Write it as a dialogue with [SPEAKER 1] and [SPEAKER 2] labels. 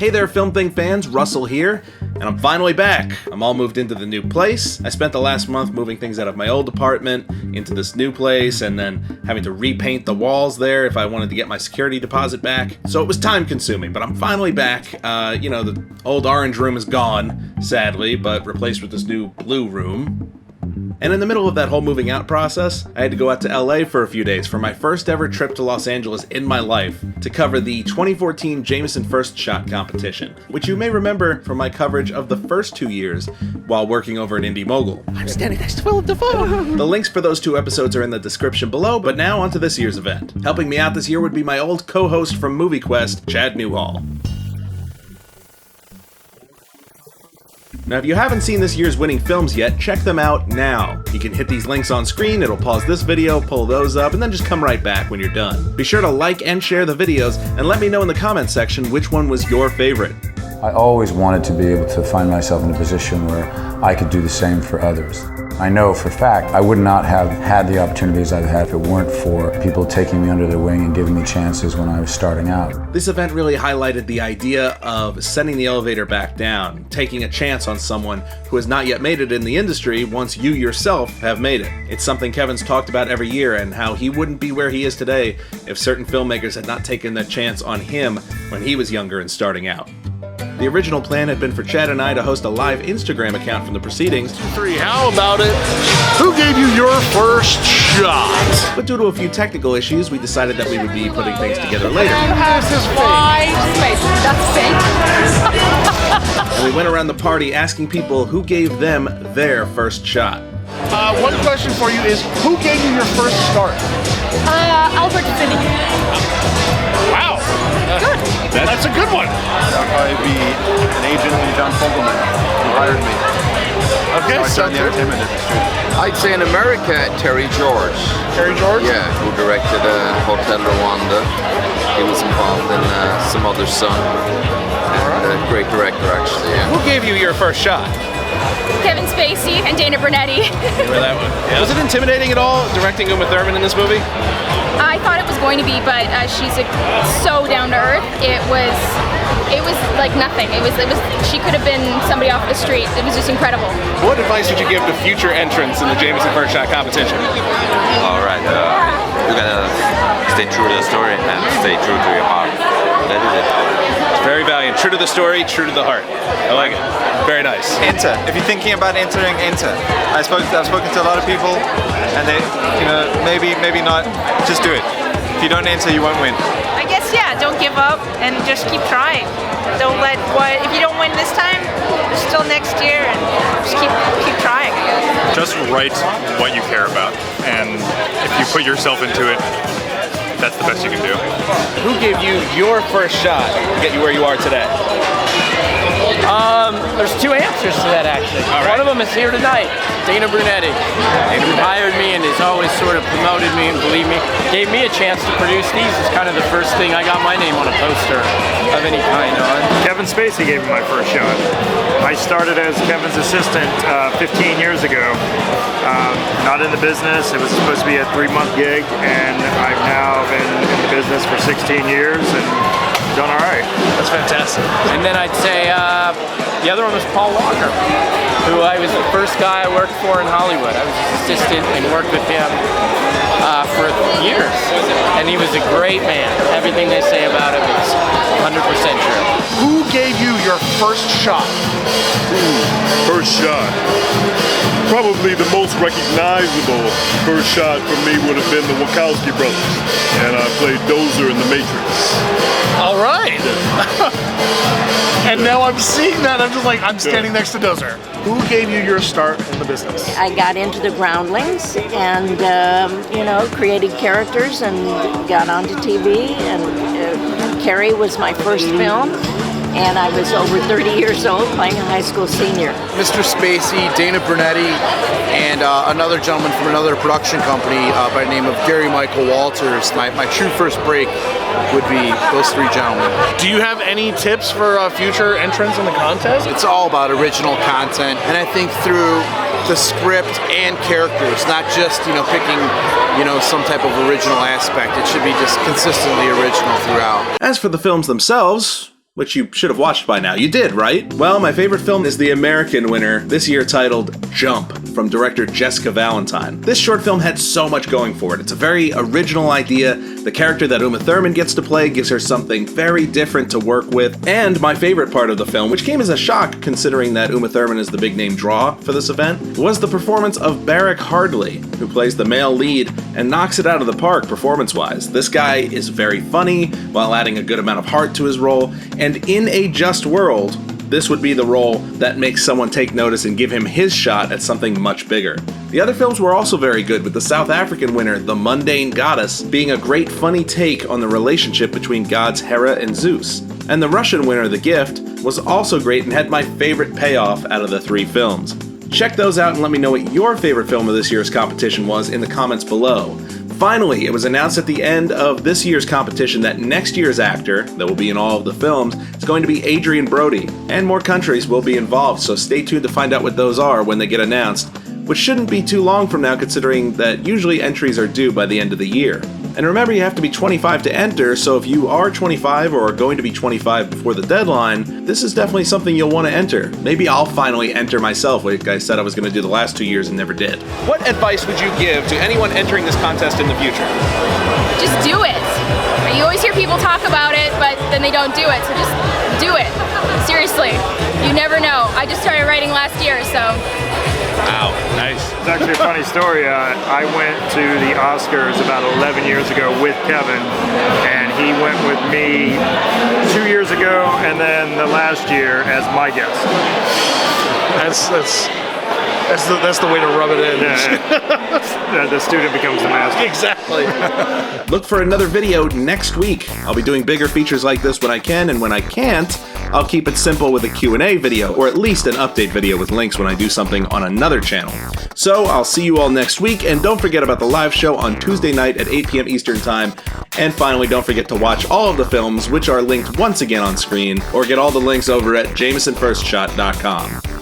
[SPEAKER 1] Hey there, Film Thing fans, Russell here, and I'm finally back. I'm all moved into the new place. I spent the last month moving things out of my old apartment into this new place, and then having to repaint the walls there if I wanted to get my security deposit back. So it was time consuming, but I'm finally back. The old orange room is gone, sadly, but replaced with this new blue room. And in the middle of that whole moving out process, I had to go out to LA for a few days for my first ever trip to Los Angeles in my life to cover the 2014 Jameson First Shot competition, which you may remember from my coverage of the first 2 years while working over at Indie Mogul. I'm standing next to Willem Dafoe! The links for those 2 episodes are in the description below, but now onto this year's event. Helping me out this year would be my old co-host from MovieQuest, Chad Newhall. Now, if you haven't seen this year's winning films yet, check them out now. You can hit these links on screen, it'll pause this video, pull those up, and then just come right back when you're done. Be sure to like and share the videos, and let me know in the comments section which one was your favorite.
[SPEAKER 2] I always wanted to be able to find myself in a position where I could do the same for others. I know for a fact I would not have had the opportunities I've had if it weren't for people taking me under their wing and giving me chances when I was starting out.
[SPEAKER 1] This event really highlighted the idea of sending the elevator back down, taking a chance on someone who has not yet made it in the industry once you yourself have made it. It's something Kevin's talked about every year, and how he wouldn't be where he is today if certain filmmakers had not taken that chance on him when he was younger and starting out. The original plan had been for Chad and I to host a live Instagram account from the proceedings.
[SPEAKER 3] 2, 3, how about it? Who gave you your first shot?
[SPEAKER 1] But due to a few technical issues, we decided that we would be putting things together later.
[SPEAKER 3] This is fake.
[SPEAKER 4] That's fake.
[SPEAKER 1] And we went around the party asking people who gave them their first shot.
[SPEAKER 3] One question for you is, who gave you your first start?
[SPEAKER 4] Albert Finney.
[SPEAKER 3] Wow. Good. That's a good one.
[SPEAKER 5] I'll probably be an agent in John Fogelman who hired me.
[SPEAKER 3] Okay,
[SPEAKER 5] So I started in the entertainment industry.
[SPEAKER 6] I'd say in America, Terry George.
[SPEAKER 3] Terry George?
[SPEAKER 6] Yeah, who directed Hotel Rwanda. He was involved in Some Other Son. And a great director, actually, yeah.
[SPEAKER 7] Who gave you your first shot?
[SPEAKER 4] Kevin Spacey and Dana Brunetti.
[SPEAKER 7] Remember that one? Yeah. Was it intimidating at all, directing Uma Thurman in this movie?
[SPEAKER 4] I thought it was going to be, but she's so down to earth. It was like nothing. It was. She could have been somebody off the street. It was just incredible.
[SPEAKER 7] What advice would you give to future entrants in the Jameson First Shot competition?
[SPEAKER 8] All right, you gotta stay true to the story and stay true to your heart. That is it.
[SPEAKER 7] Very valiant. True to the story, true to the heart. I like it. Very nice.
[SPEAKER 5] Enter. If you're thinking about entering, enter. I've spoken to a lot of people, and they, maybe not. Just do it. If you don't enter, you won't win.
[SPEAKER 9] I guess, yeah, don't give up and just keep trying. Don't let if you don't win this time, there's still next year, and just keep trying.
[SPEAKER 10] Just write what you care about, and if you put yourself into it, that's the best you can do.
[SPEAKER 7] Who gave you your first shot to get you where you are today?
[SPEAKER 11] There's 2 answers to that, actually.
[SPEAKER 7] All right.
[SPEAKER 11] One of them is here tonight, Dana Brunetti, who hired me and has always sort of promoted me and believed me. Gave me a chance to produce these. It's kind of the first thing I got my name on a poster of any kind on.
[SPEAKER 10] Kevin Spacey gave me my first shot. I started as Kevin's assistant 15 years ago. Not in the business. It was supposed to be a 3-month gig, and I've now been in the business for 16 years and done all right.
[SPEAKER 7] That's fantastic.
[SPEAKER 11] And then I'd say the other one was Paul Walker, who I was the first guy I worked for in Hollywood. I was his assistant and worked with him for years. And he was a great man. Everything they say about him is 100% true.
[SPEAKER 3] Who gave you your first shot?
[SPEAKER 12] First shot. Probably the most recognizable first shot for me would have been the Wachowski brothers. And I played Dozer in The Matrix.
[SPEAKER 3] All right. And now I'm seeing that. I'm just like, I'm standing next to Dozer. Who gave you your start in the business?
[SPEAKER 13] I got into the Groundlings and, created characters and got onto TV. And Carrie was my first film. And I was over 30 years old playing a high school senior.
[SPEAKER 14] Mr. Spacey, Dana Brunetti, and another gentleman from another production company by the name of Gary Michael Walters. My true first break would be those 3 gentlemen.
[SPEAKER 3] Do you have any tips for future entrants in the contest?
[SPEAKER 14] It's all about original content, and I think through the script and characters, not just picking some type of original aspect. It should be just consistently original throughout.
[SPEAKER 1] As for the films themselves, which you should have watched by now. You did, right? Well, my favorite film is the American winner, this year titled Jump, from director Jessica Valentine. This short film had so much going for it. It's a very original idea. The character that Uma Thurman gets to play gives her something very different to work with. And my favorite part of the film, which came as a shock considering that Uma Thurman is the big name draw for this event, was the performance of Barrick Hardley, who plays the male lead and knocks it out of the park performance-wise. This guy is very funny while adding a good amount of heart to his role, and in a just world, this would be the role that makes someone take notice and give him his shot at something much bigger. The other films were also very good, with the South African winner, The Mundane Goddess, being a great funny take on the relationship between gods Hera and Zeus. And the Russian winner, The Gift, was also great and had my favorite payoff out of the three films. Check those out and let me know what your favorite film of this year's competition was in the comments below. Finally, it was announced at the end of this year's competition that next year's actor, that will be in all of the films, is going to be Adrian Brody, and more countries will be involved, so stay tuned to find out what those are when they get announced, which shouldn't be too long from now considering that usually entries are due by the end of the year. And remember, you have to be 25 to enter, so if you are 25 or are going to be 25 before the deadline, this is definitely something you'll want to enter. Maybe I'll finally enter myself, like I said I was going to do the last 2 years and never did.
[SPEAKER 7] What advice would you give to anyone entering this contest in the future?
[SPEAKER 4] Just do it. You always hear people talk about it, but then they don't do it, so just do it. Seriously, you never know. I just started writing last year, so...
[SPEAKER 7] Wow, nice.
[SPEAKER 10] It's actually a funny story. I went to the Oscars about 11 years ago with Kevin, and he went with me 2 years ago, and then the last year as my guest.
[SPEAKER 3] That's the way to rub it in.
[SPEAKER 10] Yeah. The student becomes the master.
[SPEAKER 3] Exactly.
[SPEAKER 1] Look for another video next week. I'll be doing bigger features like this when I can, and when I can't, I'll keep it simple with a Q&A video, or at least an update video with links when I do something on another channel. So I'll see you all next week, and don't forget about the live show on Tuesday night at 8 p.m. Eastern Time. And finally, don't forget to watch all of the films, which are linked once again on screen, or get all the links over at JamesonFirstShot.com.